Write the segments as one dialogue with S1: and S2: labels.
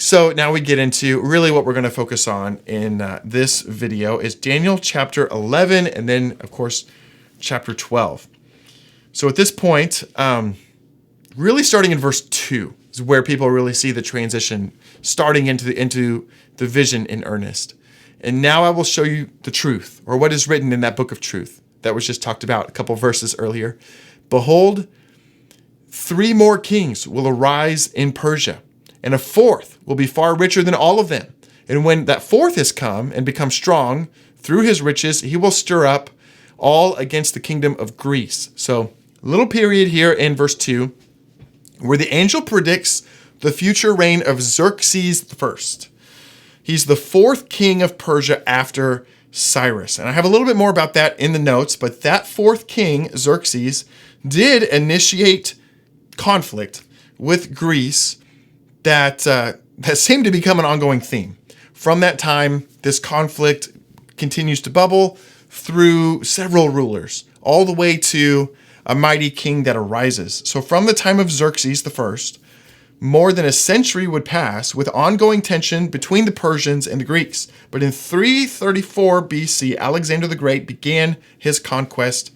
S1: So now we get into really what we're going to focus on in this video is Daniel chapter 11 and then, of course, chapter 12. So at this point, really starting in verse 2 is where people really see the transition starting into the vision in earnest. And now I will show you the truth, or what is written in that book of truth that was just talked about a couple verses earlier. Behold, 3 more kings will arise in Persia, and a 4th will be far richer than all of them. And when that 4th has come and become strong through his riches, he will stir up all against the kingdom of Greece. So a little period here in verse 2 where the angel predicts the future reign of Xerxes I. He's the 4th king of Persia after Cyrus. And I have a little bit more about that in the notes, but that 4th king, Xerxes, did initiate conflict with Greece that seemed to become an ongoing theme. From that time, this conflict continues to bubble through several rulers, all the way to a mighty king that arises. So from the time of Xerxes I, more than a century would pass with ongoing tension between the Persians and the Greeks. But in 334 BC, Alexander the Great began his conquest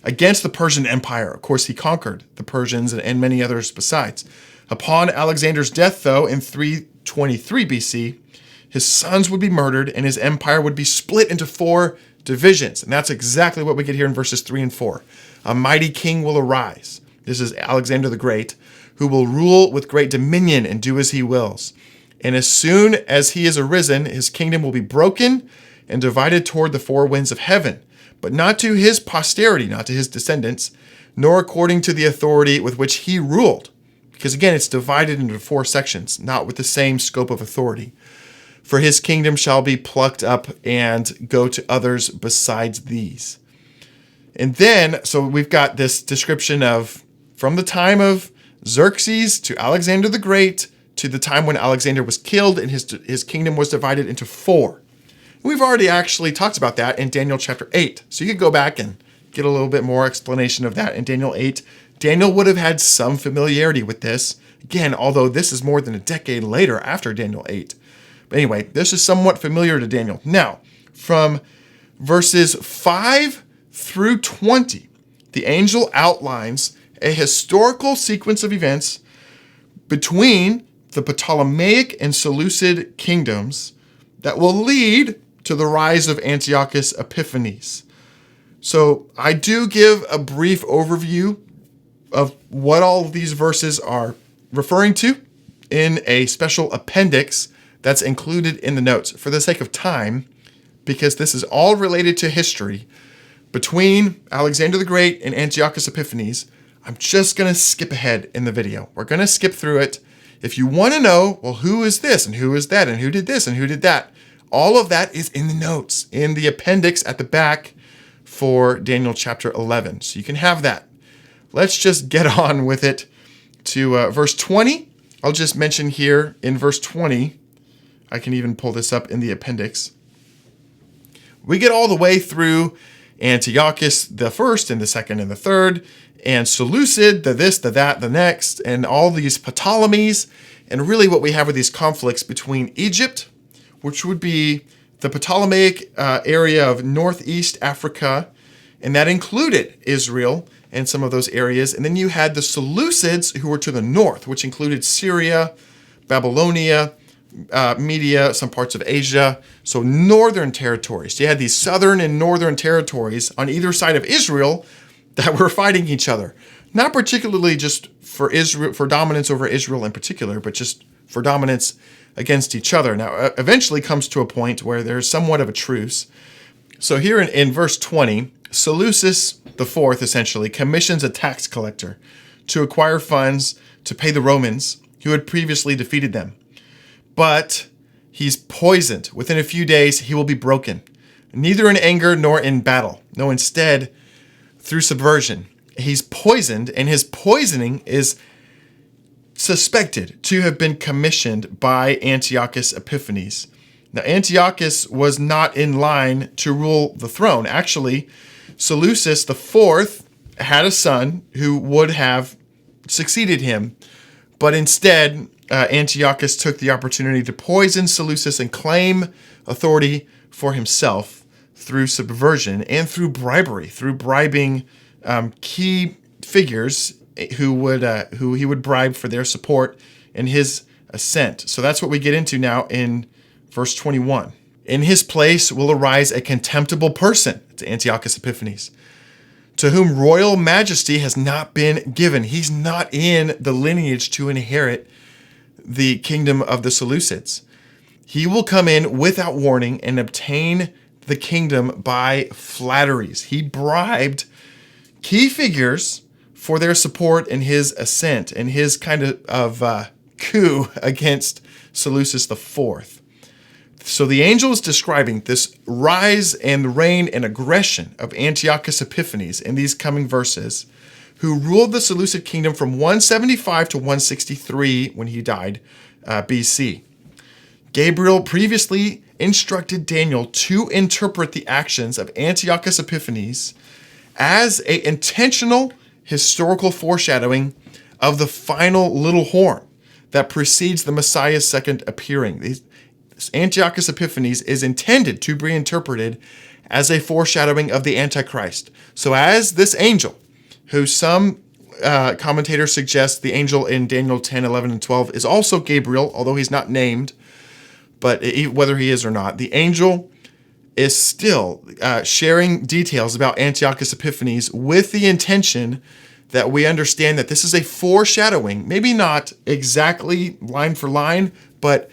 S1: against the Persian Empire. Of course, he conquered the Persians and many others besides. Upon Alexander's death, though, in 323 BC, his sons would be murdered and his empire would be split into 4 divisions. And that's exactly what we get here in verses 3 and 4. A mighty king will arise. This is Alexander the Great, who will rule with great dominion and do as he wills. And as soon as he is arisen, his kingdom will be broken and divided toward the 4 winds of heaven, but not to his posterity, not to his descendants, nor according to the authority with which he ruled. Because again, it's divided into 4 sections, not with the same scope of authority. For his kingdom shall be plucked up and go to others besides these. And then, so we've got this description of from the time of Xerxes to Alexander the Great to the time when Alexander was killed and his kingdom was divided into 4. We've already actually talked about that in Daniel chapter 8. So you could go back and get a little bit more explanation of that in Daniel 8. Daniel would have had some familiarity with this. Again, although this is more than a decade later after Daniel 8. But anyway, this is somewhat familiar to Daniel. Now, from verses 5 through 20, the angel outlines a historical sequence of events between the Ptolemaic and Seleucid kingdoms that will lead to the rise of Antiochus Epiphanes. So I do give a brief overview of what all of these verses are referring to in a special appendix that's included in the notes for the sake of time, because this is all related to history between Alexander the Great and Antiochus Epiphanes. I'm just going to skip ahead in the video. We're going to skip through it. If you want to know, well, who is this and who is that and who did this and who did that, all of that is in the notes, in the appendix at the back for Daniel chapter 11. So you can have that. Let's just get on with it to verse 20. I'll just mention here in verse 20, I can even pull this up in the appendix. We get all the way through Antiochus the first and the second and the third, and Seleucid, the this, the that, the next, and all these Ptolemies. And really what we have are these conflicts between Egypt, which would be the Ptolemaic area of northeast Africa, and that included Israel and some of those areas. And then you had the Seleucids, who were to the north, which included Syria, Babylonia, Media, some parts of Asia, so northern territories. You had these southern and northern territories on either side of Israel that were fighting each other. Not particularly just for Israel, for dominance over Israel in particular, but just for dominance against each other. Now, eventually comes to a point where there's somewhat of a truce. So here in verse 20, Seleucus the fourth essentially commissions a tax collector to acquire funds to pay the Romans who had previously defeated them. But he's poisoned. Within a few days, he will be broken, neither in anger nor in battle. No, instead, through subversion. He's poisoned, and his poisoning is suspected to have been commissioned by Antiochus Epiphanes. Now, Antiochus was not in line to rule the throne. Actually, Seleucus IV had a son who would have succeeded him, but instead Antiochus took the opportunity to poison Seleucus and claim authority for himself through subversion and through bribery, through bribing key figures who he would bribe for their support in his ascent. So that's what we get into now in verse 21. In his place will arise a contemptible person, to Antiochus Epiphanes, to whom royal majesty has not been given. He's not in the lineage to inherit the kingdom of the Seleucids. He will come in without warning and obtain the kingdom by flatteries. He bribed key figures for their support in his ascent and his kind of coup against Seleucus IV. So the angel is describing this rise and reign and aggression of Antiochus Epiphanes in these coming verses, who ruled the Seleucid kingdom from 175 to 163 when he died BC. Gabriel previously instructed Daniel to interpret the actions of Antiochus Epiphanes as an intentional historical foreshadowing of the final little horn that precedes the Messiah's second appearing. Antiochus Epiphanes is intended to be interpreted as a foreshadowing of the Antichrist. So as this angel, who some commentators suggest the angel in Daniel 10, 11, and 12 is also Gabriel, although he's not named, but whether he is or not, the angel is still sharing details about Antiochus Epiphanes with the intention that we understand that this is a foreshadowing, maybe not exactly line for line, but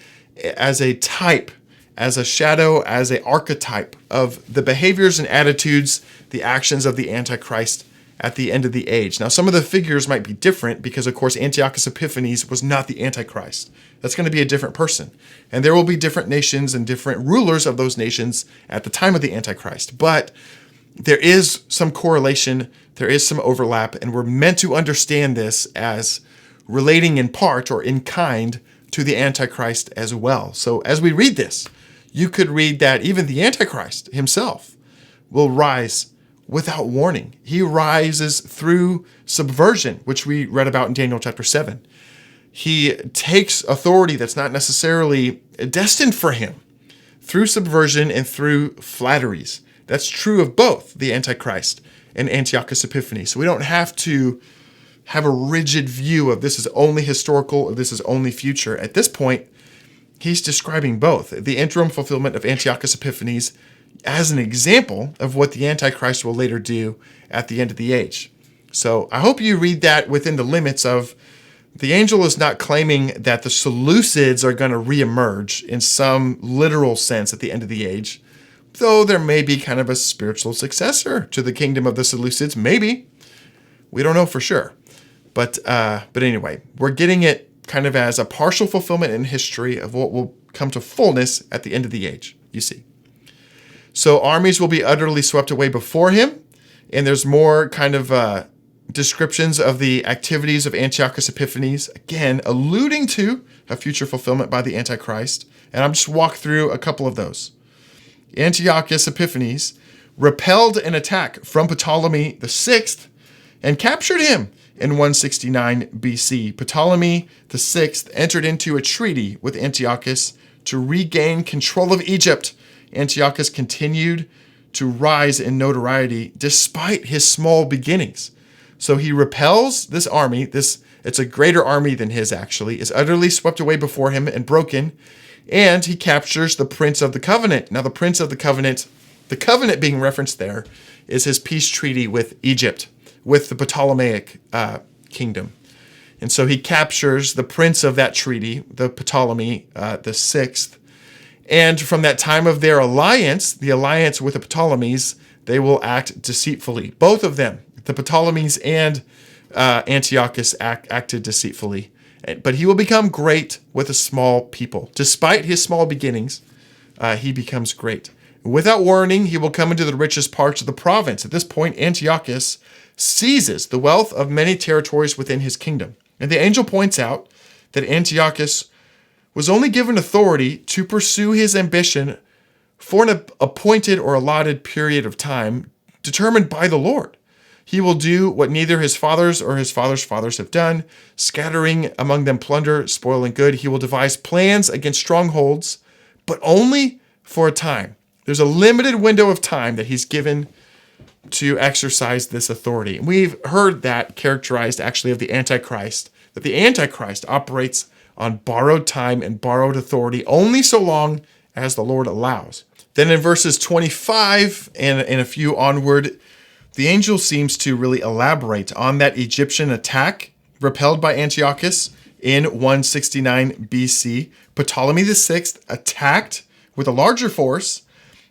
S1: as a type, as a shadow, as an archetype of the behaviors and attitudes, the actions of the Antichrist at the end of the age. Now, some of the figures might be different because, of course, Antiochus Epiphanes was not the Antichrist. That's going to be a different person. And there will be different nations and different rulers of those nations at the time of the Antichrist. But there is some correlation, there is some overlap, and we're meant to understand this as relating in part or in kind to the Antichrist as well. So as we read this, you could read that even the Antichrist himself will rise without warning. He rises through subversion, which we read about in Daniel chapter 7. He takes authority that's not necessarily destined for him through subversion and through flatteries. That's true of both the Antichrist and Antiochus Epiphanes. So we don't have to have a rigid view of this is only historical or this is only future. At this point, he's describing both. The interim fulfillment of Antiochus Epiphanes as an example of what the Antichrist will later do at the end of the age. So I hope you read that within the limits of the angel is not claiming that the Seleucids are going to reemerge in some literal sense at the end of the age, though there may be kind of a spiritual successor to the kingdom of the Seleucids. Maybe. We don't know for sure. But anyway, we're getting it kind of as a partial fulfillment in history of what will come to fullness at the end of the age, you see. So armies will be utterly swept away before him, and there's more kind of descriptions of the activities of Antiochus Epiphanes, again, alluding to a future fulfillment by the Antichrist. And I'm just walk through a couple of those. Antiochus Epiphanes repelled an attack from Ptolemy VI and captured him in 169 BC. Ptolemy VI entered into a treaty with Antiochus to regain control of Egypt. Antiochus continued to rise in notoriety despite his small beginnings. So he repels this army, it's a greater army than his actually, is utterly swept away before him and broken, and he captures the Prince of the Covenant. Now the Prince of the Covenant being referenced there, is his peace treaty with Egypt, with the Ptolemaic kingdom. And so he captures the prince of that treaty, the Ptolemy the Sixth. And from that time of their alliance, the alliance with the Ptolemies, they will act deceitfully. Both of them, the Ptolemies and Antiochus, acted deceitfully. But he will become great with a small people. Despite his small beginnings, he becomes great. Without warning, he will come into the richest parts of the province. At this point, Antiochus seizes the wealth of many territories within his kingdom. And the angel points out that Antiochus was only given authority to pursue his ambition for an appointed or allotted period of time determined by the Lord. He will do what neither his fathers or his fathers' fathers have done, scattering among them plunder, spoil, and good. He will devise plans against strongholds, but only for a time. There's a limited window of time that he's given to exercise this authority. We've heard that characterized actually of the Antichrist, that the Antichrist operates on borrowed time and borrowed authority only so long as the Lord allows. Then in verses 25 and a few onward, the angel seems to really elaborate on that Egyptian attack repelled by Antiochus in 169 BC. Ptolemy VI attacked with a larger force,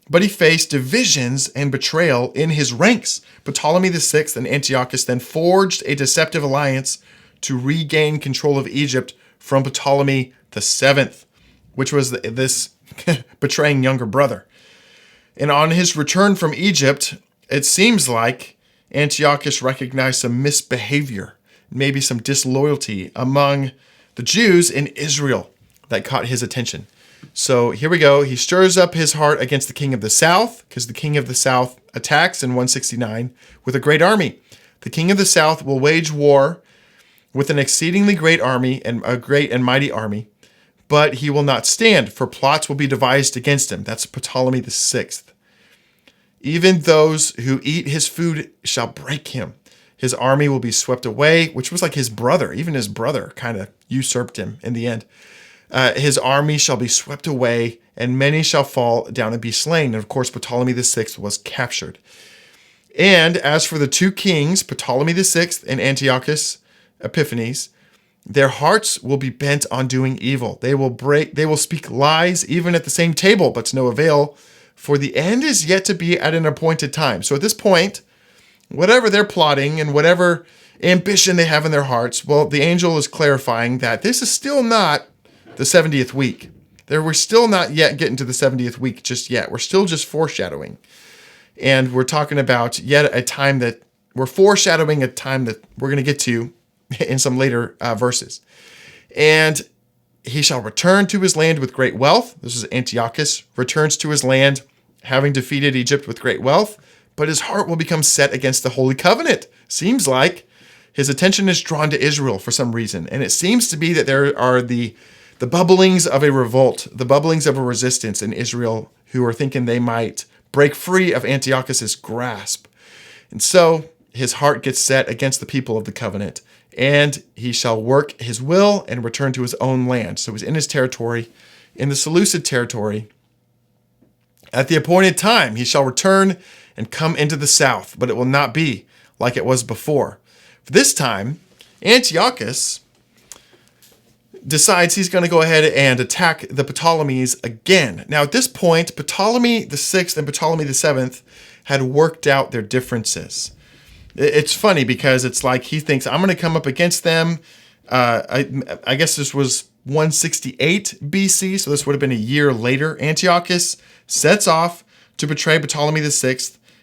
S1: but he faced divisions and betrayal in his ranks. Ptolemy VI and Antiochus then forged a deceptive alliance to regain control of Egypt from Ptolemy VII, which was this betraying younger brother. And on his return from Egypt, it seems like Antiochus recognized some misbehavior, maybe some disloyalty among the Jews in Israel that caught his attention. So here we go. He stirs up his heart against the king of the south, because the king of the south attacks in 169 with a great army. The king of the south will wage war with an exceedingly great army and a great and mighty army, but he will not stand, for plots will be devised against him. That's Ptolemy VI. Even those who eat his food shall break him. His army will be swept away, which was like his brother. Even his brother kind of usurped him in the end. His army shall be swept away, and many shall fall down and be slain. And of course, Ptolemy VI was captured. And as for the two kings, Ptolemy VI and Antiochus Epiphanes, their hearts will be bent on doing evil. They will speak lies even at the same table, but to no avail, for the end is yet to be at an appointed time. So at this point, whatever they're plotting and whatever ambition they have in their hearts, well, the angel is clarifying that this is still not the 70th week. We're still not yet getting to the 70th week just yet. We're still just foreshadowing. And we're talking about yet a time that we're foreshadowing a time that we're going to get to in some later verses. And he shall return to his land with great wealth. This is Antiochus, returns to his land, having defeated Egypt with great wealth, but his heart will become set against the Holy Covenant. Seems like his attention is drawn to Israel for some reason. And it seems to be that there are the bubblings of a revolt, the bubblings of a resistance in Israel who are thinking they might break free of Antiochus's grasp. And so his heart gets set against the people of the covenant, and he shall work his will and return to his own land. So he's in his territory, in the Seleucid territory. At the appointed time, he shall return and come into the south, but it will not be like it was before. For this time, Antiochus decides he's going to go ahead and attack the Ptolemies again. Now, at this point, Ptolemy VI and Ptolemy VII had worked out their differences. It's funny because it's like he thinks, I'm going to come up against them. I guess this was 168 BC, so this would have been a year later. Antiochus sets off to betray Ptolemy VI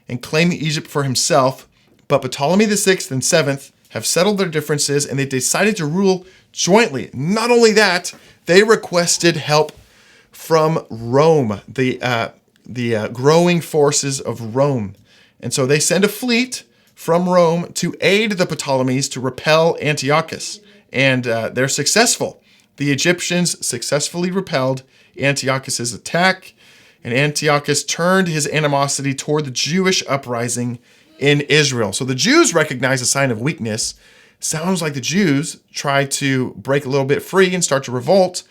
S1: and claim Egypt for himself, but Ptolemy VI and VII have settled their differences, and they decided to rule jointly. Not only that, they requested help from Rome, the growing forces of Rome. And so they send a fleet from Rome to aid the Ptolemies to repel Antiochus. And they're successful. The Egyptians successfully repelled Antiochus's attack, and Antiochus turned his animosity toward the Jewish uprising in Israel. So the Jews recognize a sign of weakness. Sounds like the Jews try to break a little bit free and start to revolt,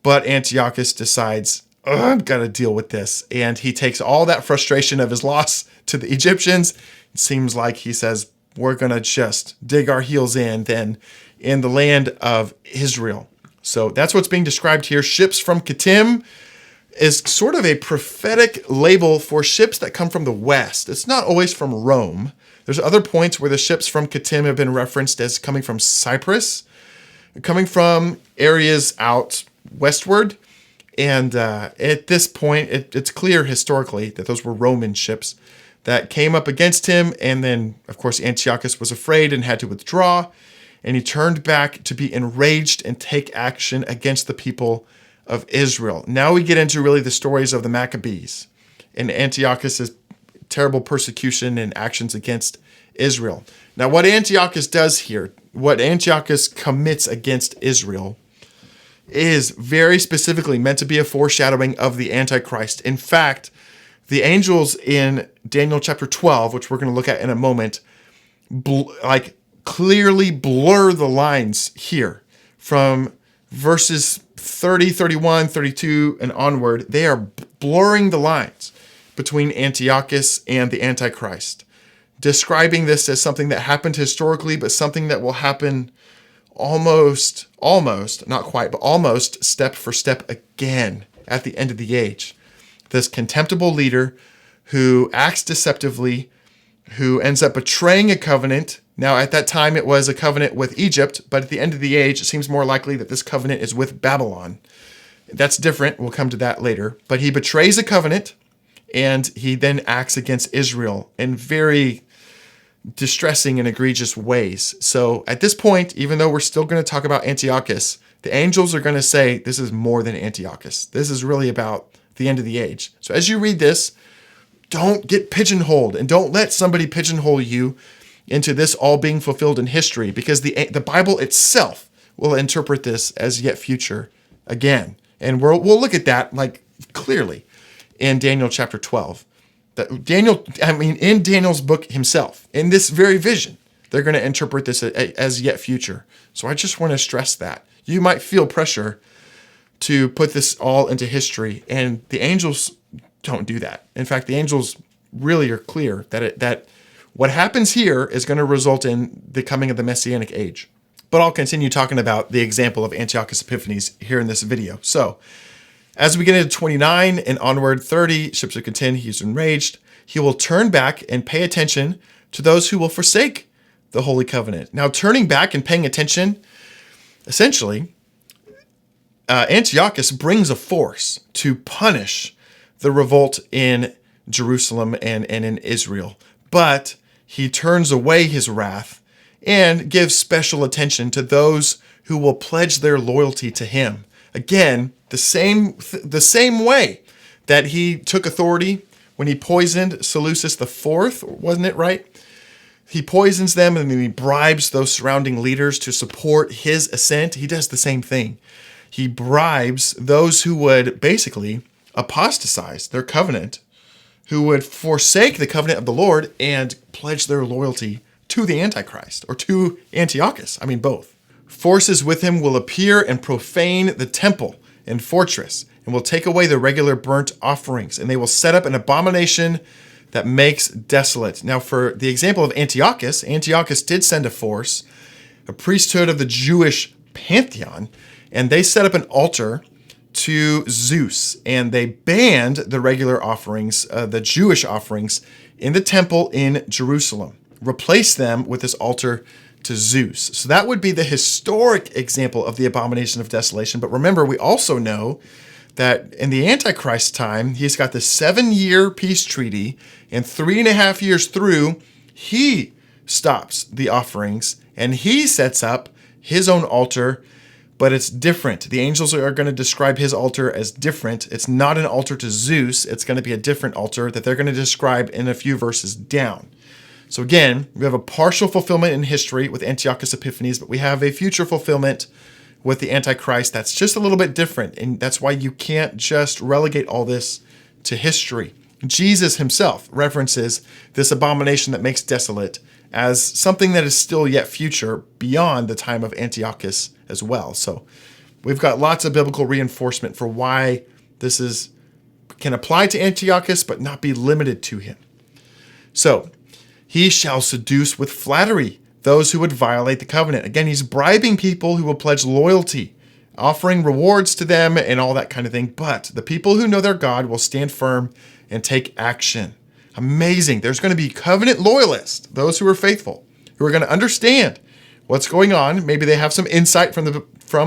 S1: but Antiochus decides, I've got to deal with this. And he takes all that frustration of his loss to the Egyptians. It seems like he says, we're going to just dig our heels in then in the land of Israel. So that's what's being described here. Ships from Kittim is sort of a prophetic label for ships that come from the west. It's not always from Rome. There's other points where the ships from Kittim have been referenced as coming from Cyprus, coming from areas out westward. And at this point, it's clear historically that those were Roman ships that came up against him. And then, of course, Antiochus was afraid and had to withdraw. And he turned back to be enraged and take action against the people of Israel. Now we get into really the stories of the Maccabees. And Antiochus is terrible persecution and actions against Israel. Now, what Antiochus does here, what Antiochus commits against Israel, is very specifically meant to be a foreshadowing of the Antichrist. In fact, the angels in Daniel chapter 12, which we're going to look at in a moment, clearly blur the lines here from verses 30, 31, 32, and onward. They are blurring the lines between Antiochus and the Antichrist, describing this as something that happened historically, but something that will happen almost, not quite, but almost step for step again at the end of the age. This contemptible leader who acts deceptively, who ends up betraying a covenant. Now, at that time, it was a covenant with Egypt, but at the end of the age, it seems more likely that this covenant is with Babylon. That's different. We'll come to that later. But he betrays a covenant, and he then acts against Israel in very distressing and egregious ways. So at this point, even though we're still going to talk about Antiochus, the angels are going to say this is more than Antiochus. This is really about the end of the age. So as you read this, don't get pigeonholed, and don't let somebody pigeonhole you into this all being fulfilled in history, because the Bible itself will interpret this as yet future again. And we'll look at that clearly in Daniel chapter 12. In Daniel's book himself, in this very vision, they're going to interpret this as yet future. So I just want to stress that. You might feel pressure to put this all into history, and the angels don't do that. In fact, the angels really are clear that what happens here is going to result in the coming of the Messianic age. But I'll continue talking about the example of Antiochus Epiphanes here in this video. So, as we get into 29 and onward, 30, ships of contend, he's enraged. He will turn back and pay attention to those who will forsake the Holy Covenant. Now, turning back and paying attention, essentially, Antiochus brings a force to punish the revolt in Jerusalem and in Israel. But he turns away his wrath and gives special attention to those who will pledge their loyalty to him. Again, the same way that he took authority when he poisoned Seleucus IV, wasn't it right? He poisons them and then he bribes those surrounding leaders to support his ascent. He does the same thing. He bribes those who would basically apostatize their covenant, who would forsake the covenant of the Lord and pledge their loyalty to the Antichrist or to Antiochus. I mean, both. Forces with him will appear and profane the temple and fortress, and will take away the regular burnt offerings, and they will set up an abomination that makes desolate. Now, for the example of Antiochus, Antiochus did send a force, a priesthood of the Jewish pantheon, and they set up an altar to Zeus, and they banned the regular offerings, the Jewish offerings, in the temple in Jerusalem, replaced them with this altar to Zeus. So that would be the historic example of the abomination of desolation. But remember, we also know that in the Antichrist time, he's got the 7-year peace treaty, and 3.5 years through, he stops the offerings and he sets up his own altar, but it's different. The angels are going to describe his altar as different. It's not an altar to Zeus. It's going to be a different altar that they're going to describe in a few verses down. So again, we have a partial fulfillment in history with Antiochus Epiphanes, but we have a future fulfillment with the Antichrist that's just a little bit different. And that's why you can't just relegate all this to history. Jesus himself references this abomination that makes desolate as something that is still yet future beyond the time of Antiochus as well. So we've got lots of biblical reinforcement for why this can apply to Antiochus, but not be limited to him. So he shall seduce with flattery those who would violate the covenant. Again, he's bribing people who will pledge loyalty, offering rewards to them and all that kind of thing. But the people who know their God will stand firm and take action. Amazing. There's going to be covenant loyalists, those who are faithful, who are going to understand what's going on. Maybe they have some insight from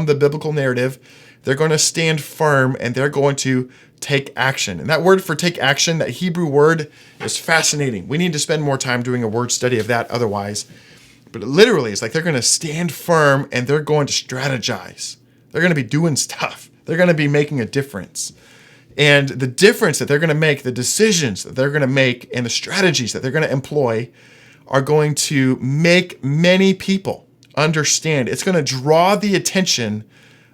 S1: the biblical narrative. They're going to stand firm and they're going to take action. And that word for take action, that Hebrew word, is fascinating. We need to spend more time doing a word study of that otherwise. But literally, it's like they're going to stand firm and they're going to strategize. They're going to be doing stuff. They're going to be making a difference. And the difference that they're going to make, the decisions that they're going to make, and the strategies that they're going to employ are going to make many people understand. It's going to draw the attention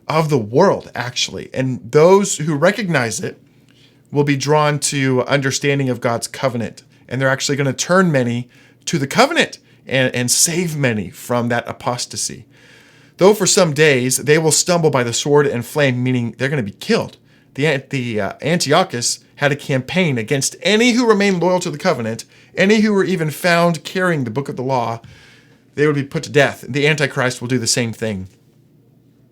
S1: of the world, actually. And those who recognize it will be drawn to understanding of God's covenant. And they're actually going to turn many to the covenant and save many from that apostasy. Though for some days they will stumble by the sword and flame, meaning they're going to be killed. The Antiochus had a campaign against any who remained loyal to the covenant, any who were even found carrying the book of the law. They would be put to death. The Antichrist will do the same thing.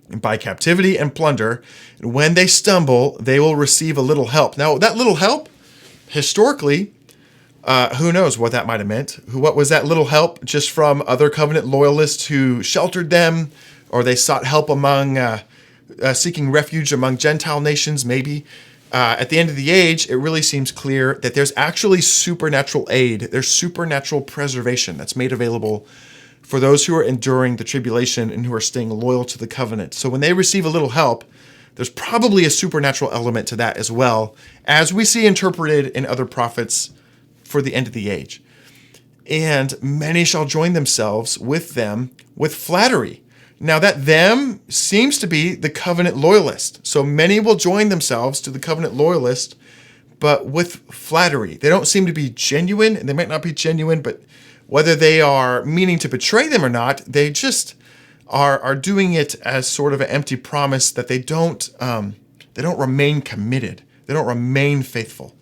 S1: And by captivity and plunder, and when they stumble, they will receive a little help. Now, that little help, historically, who knows what that might have meant? What was that little help? Just from other covenant loyalists who sheltered them, or they sought help among seeking refuge among Gentile nations, maybe. At the end of the age, it really seems clear that there's actually supernatural aid. There's supernatural preservation that's made available for those who are enduring the tribulation and who are staying loyal to the covenant. So when they receive a little help, there's probably a supernatural element to that as well, as we see interpreted in other prophets for the end of the age. And many shall join themselves with them with flattery. Now that them seems to be the covenant loyalist. So many will join themselves to the covenant loyalist, but with flattery. They don't seem to be genuine, and they might not be genuine, but whether they are meaning to betray them or not, they just are doing it as sort of an empty promise that they don't remain committed. They don't remain faithful.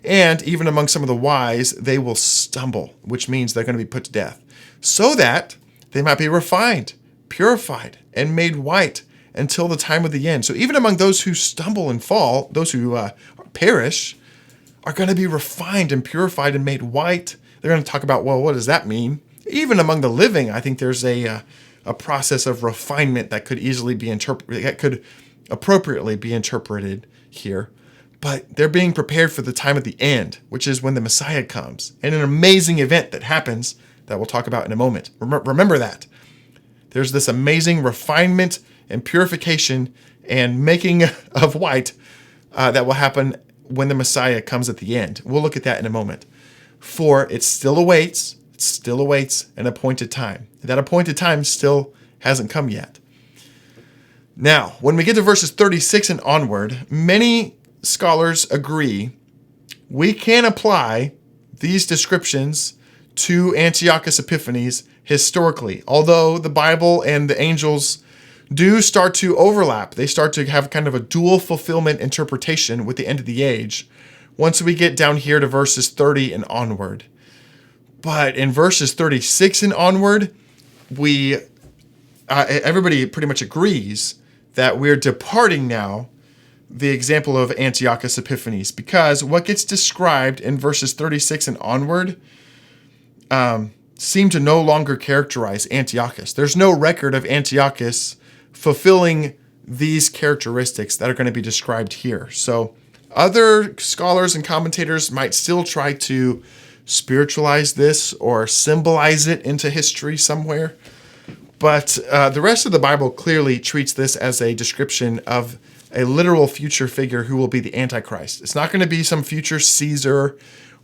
S1: And even among some of the wise, they will stumble, which means they're going to be put to death, so that they might be refined, purified, and made white until the time of the end. So even among those who stumble and fall, those who perish, are going to be refined and purified and made white. They're going to talk about, well, what does that mean? Even among the living, I think there's a process of refinement that could easily be interpreted, that could appropriately be interpreted here. But they're being prepared for the time of the end, which is when the Messiah comes, and an amazing event that happens that we'll talk about in a moment. Remember that. There's this amazing refinement and purification and making of white that will happen when the Messiah comes at the end. We'll look at that in a moment. For it still awaits an appointed time. That appointed time still hasn't come yet. Now, when we get to verses 36 and onward, many scholars agree we can apply these descriptions to Antiochus Epiphanes historically. Although the Bible and the angels do start to overlap, they start to have kind of a dual fulfillment interpretation with the end of the age once we get down here to verses 30 and onward. But in verses 36 and onward, everybody pretty much agrees that we're departing now the example of Antiochus Epiphanes, because what gets described in verses 36 and onward seem to no longer characterize Antiochus. There's no record of Antiochus fulfilling these characteristics that are going to be described here. So other scholars and commentators might still try to spiritualize this or symbolize it into history somewhere. But the rest of the Bible clearly treats this as a description of a literal future figure who will be the Antichrist. It's not going to be some future Caesar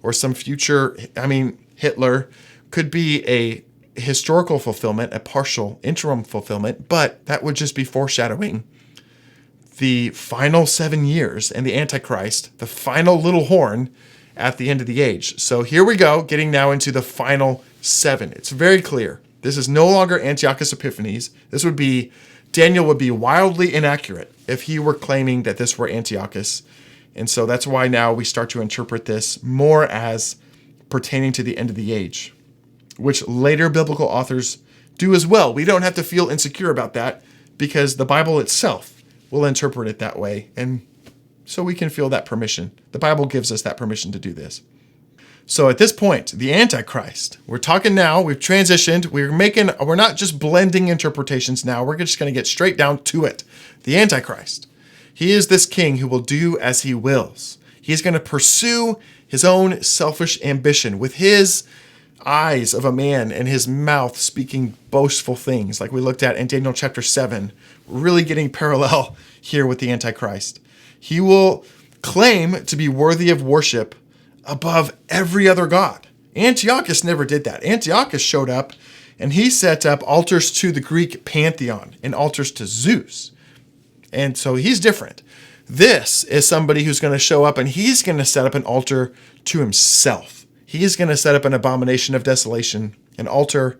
S1: or some future, Hitler. Could be a historical fulfillment, a partial interim fulfillment, but that would just be foreshadowing the final 7 years and the Antichrist, the final little horn at the end of the age. So here we go, getting now into the final 7. It's very clear. This is no longer Antiochus Epiphanes. Daniel would be wildly inaccurate if he were claiming that this were Antiochus. And so that's why now we start to interpret this more as pertaining to the end of the age, which later biblical authors do as well. We don't have to feel insecure about that because the Bible itself will interpret it that way. And so we can feel that permission. The Bible gives us that permission to do this. So at this point, the Antichrist, we're talking now, we've transitioned, we're not just blending interpretations now, we're just going to get straight down to it. The Antichrist, he is this king who will do as he wills. He's going to pursue his own selfish ambition with his eyes of a man and his mouth speaking boastful things, like we looked at in Daniel chapter 7. We're really getting parallel here with the Antichrist. He will claim to be worthy of worship above every other god. Antiochus never did that. Antiochus showed up and he set up altars to the Greek pantheon and altars to Zeus. And so he's different. This is somebody who's going to show up and he's going to set up an altar to himself. He's going to set up an abomination of desolation, an altar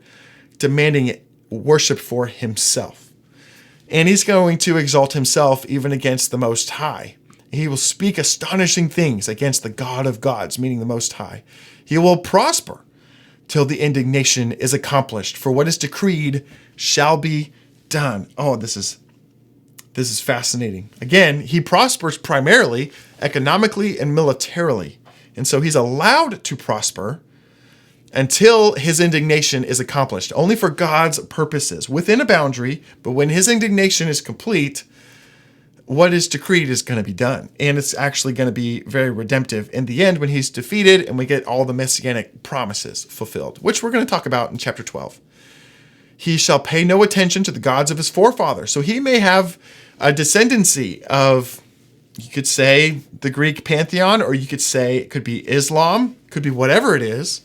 S1: demanding worship for himself. And he's going to exalt himself even against the Most High. He will speak astonishing things against the God of gods, meaning the Most High. He will prosper till the indignation is accomplished. For what is decreed shall be done. Oh, this is fascinating. Again, he prospers primarily economically and militarily. And so he's allowed to prosper until his indignation is accomplished, only for God's purposes, within a boundary. But when his indignation is complete, what is decreed is going to be done. And it's actually going to be very redemptive in the end when he's defeated and we get all the messianic promises fulfilled, which we're going to talk about in chapter 12. He shall pay no attention to the gods of his forefathers. So he may have a descendancy of, you could say, the Greek pantheon, or you could say it could be Islam, could be whatever it is.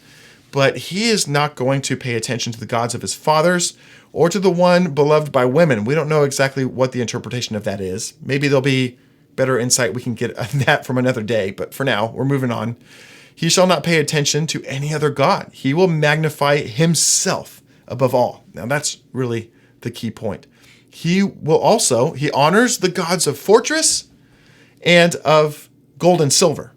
S1: But he is not going to pay attention to the gods of his fathers or to the one beloved by women. We don't know exactly what the interpretation of that is. Maybe there'll be better insight we can get on that from another day. But for now, we're moving on. He shall not pay attention to any other god. He will magnify himself above all. Now that's really the key point. He honors the gods of fortress and of gold and silver.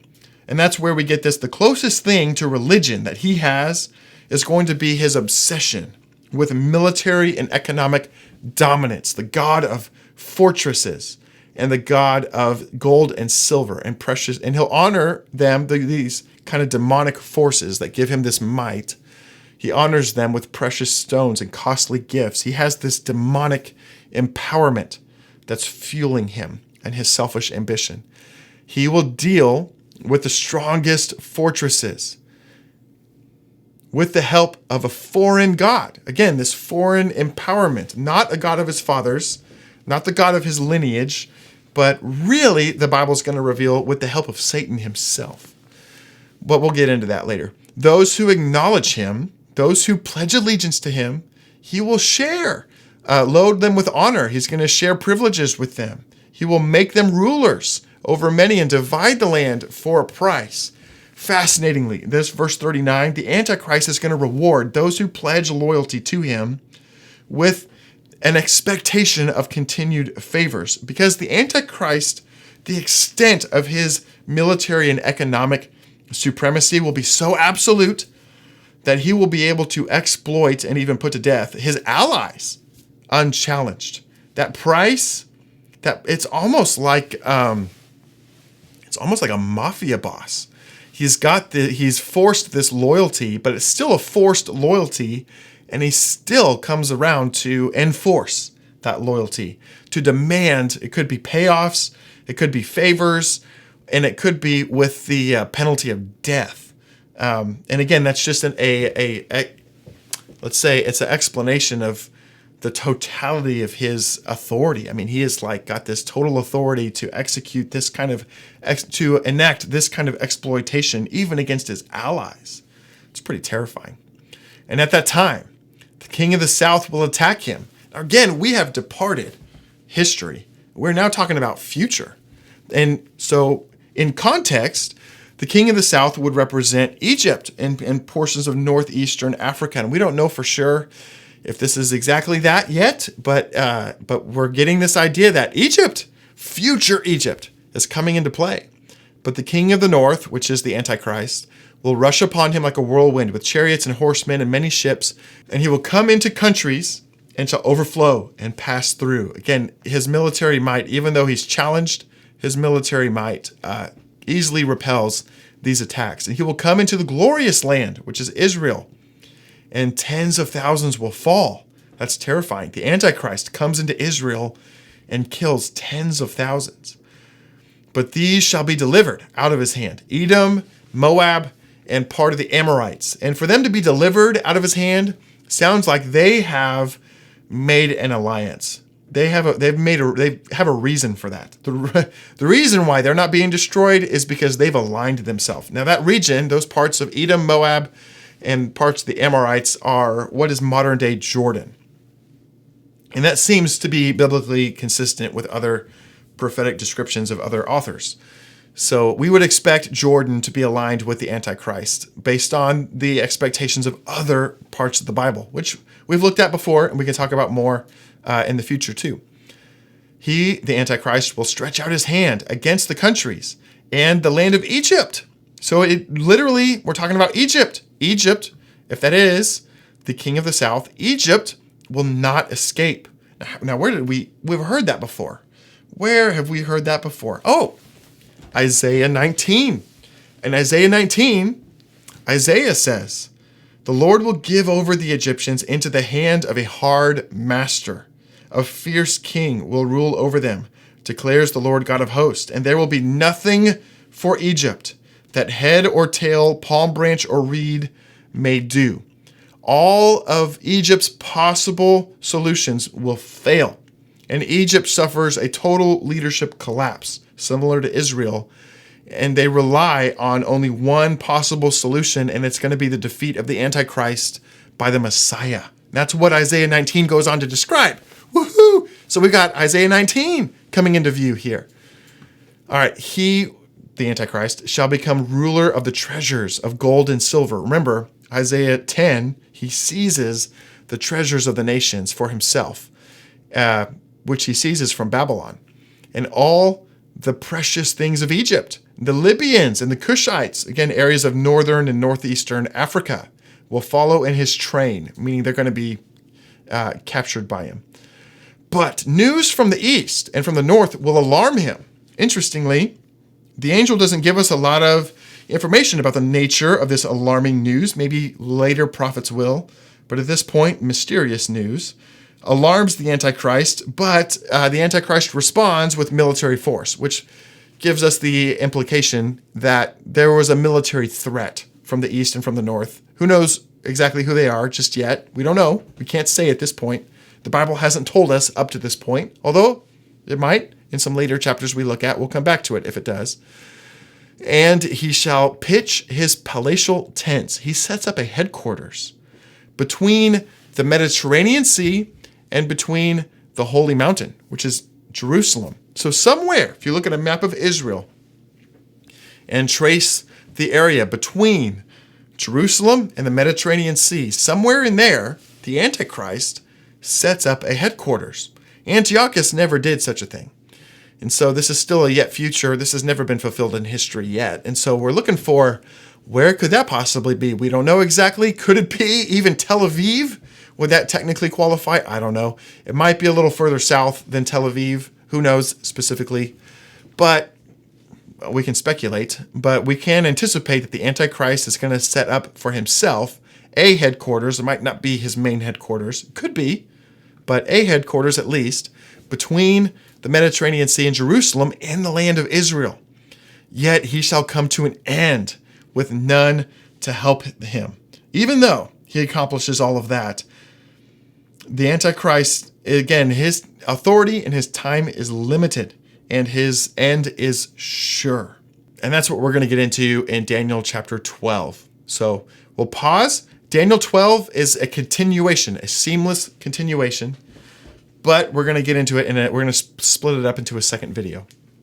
S1: And that's where we get this. The closest thing to religion that he has is going to be his obsession with military and economic dominance, the god of fortresses and the god of gold and silver and precious. And he'll honor them, these kind of demonic forces that give him this might. He honors them with precious stones and costly gifts. He has this demonic empowerment that's fueling him and his selfish ambition. He will deal with the strongest fortresses with the help of a foreign god. Again, this foreign empowerment, not a god of his fathers, not the god of his lineage, but really the Bible's going to reveal with the help of Satan himself. But we'll get into that later. Those who acknowledge him, those who pledge allegiance to him, he will load them with honor. He's going to share privileges with them. He will make them rulers over many and divide the land for a price. Fascinatingly, this verse 39, the Antichrist is going to reward those who pledge loyalty to him with an expectation of continued favors, because the Antichrist, the extent of his military and economic supremacy will be so absolute that he will be able to exploit and even put to death his allies unchallenged. That price, that it's almost like a mafia boss. He's forced this loyalty, but it's still a forced loyalty, and he still comes around to enforce that loyalty, to demand. It could be payoffs, it could be favors, and it could be with the penalty of death. And again, that's just let's say it's an explanation of the totality of his authority. I mean, he is got this total authority to execute this kind of, to enact this kind of exploitation, even against his allies. It's pretty terrifying. And at that time, the king of the south will attack him. Now, again, we have departed history. We're now talking about future. And so in context, the king of the south would represent Egypt and portions of northeastern Africa. And we don't know for sure if this is exactly that yet, but we're getting this idea that Egypt, future Egypt, is coming into play. But the king of the north, which is the Antichrist, will rush upon him like a whirlwind with chariots and horsemen and many ships, and he will come into countries and shall overflow and pass through. Again, his military might, even though he's challenged, his military might easily repels these attacks. And he will come into the glorious land, which is Israel, and tens of thousands will fall. That's terrifying. The Antichrist comes into Israel and kills tens of thousands. But these shall be delivered out of his hand: Edom, Moab, and part of the Amorites. And for them to be delivered out of his hand sounds like they have made an alliance. they have a reason for that. The reason why they're not being destroyed is because they've aligned themselves. Now that region, those parts of Edom, Moab, and parts of the Amorites are what is modern day Jordan. And that seems to be biblically consistent with other prophetic descriptions of other authors. So we would expect Jordan to be aligned with the Antichrist based on the expectations of other parts of the Bible, which we've looked at before, and we can talk about more in the future too. He, the Antichrist, will stretch out his hand against the countries and the land of Egypt. So it literally, we're talking about Egypt. Egypt, if that is the king of the south, Egypt will not escape. Now, we've heard that before. Where have we heard that before? Oh, Isaiah 19. In Isaiah 19, Isaiah says, "The Lord will give over the Egyptians into the hand of a hard master. A fierce king will rule over them, declares the Lord God of hosts. And there will be nothing for Egypt that head or tail, palm branch or reed may do." All of Egypt's possible solutions will fail, and Egypt suffers a total leadership collapse, similar to Israel, and they rely on only one possible solution, and it's going to be the defeat of the Antichrist by the Messiah. That's what Isaiah 19 goes on to describe. Woohoo! So we got Isaiah 19 coming into view here. All right, he, the Antichrist, shall become ruler of the treasures of gold and silver. Remember, Isaiah 10, he seizes the treasures of the nations for himself, which he seizes from Babylon, and all the precious things of Egypt. The Libyans and the Cushites, again, areas of northern and northeastern Africa, will follow in his train, meaning they're going to be captured by him. But news from the east and from the north will alarm him. Interestingly, the angel doesn't give us a lot of information about the nature of this alarming news. Maybe later prophets will, but at this point, mysterious news alarms the Antichrist, but the Antichrist responds with military force, which gives us the implication that there was a military threat from the east and from the north. Who knows exactly who they are just yet? We don't know. We can't say at this point. The Bible hasn't told us up to this point, although it might in some later chapters we look at. We'll come back to it if it does. And he shall pitch his palatial tents. He sets up a headquarters between the Mediterranean Sea and between the Holy Mountain, which is Jerusalem. So somewhere, if you look at a map of Israel and trace the area between Jerusalem and the Mediterranean Sea, somewhere in there, the Antichrist sets up a headquarters. Antiochus never did such a thing. And so this is still a yet future. This has never been fulfilled in history yet. And so we're looking for, where could that possibly be? We don't know exactly. Could it be even Tel Aviv? Would that technically qualify? I don't know. It might be a little further south than Tel Aviv. Who knows specifically? But we can speculate. But we can anticipate that the Antichrist is going to set up for himself a headquarters. It might not be his main headquarters. Could be. But a headquarters at least between the Mediterranean Sea and Jerusalem and the land of Israel. Yet he shall come to an end with none to help him. Even though he accomplishes all of that, the Antichrist, again, his authority and his time is limited and his end is sure. And that's what we're going to get into in Daniel chapter 12. So we'll pause. Daniel 12 is a continuation, a seamless continuation. But we're going to get into it, and we're going to split it up into a second video.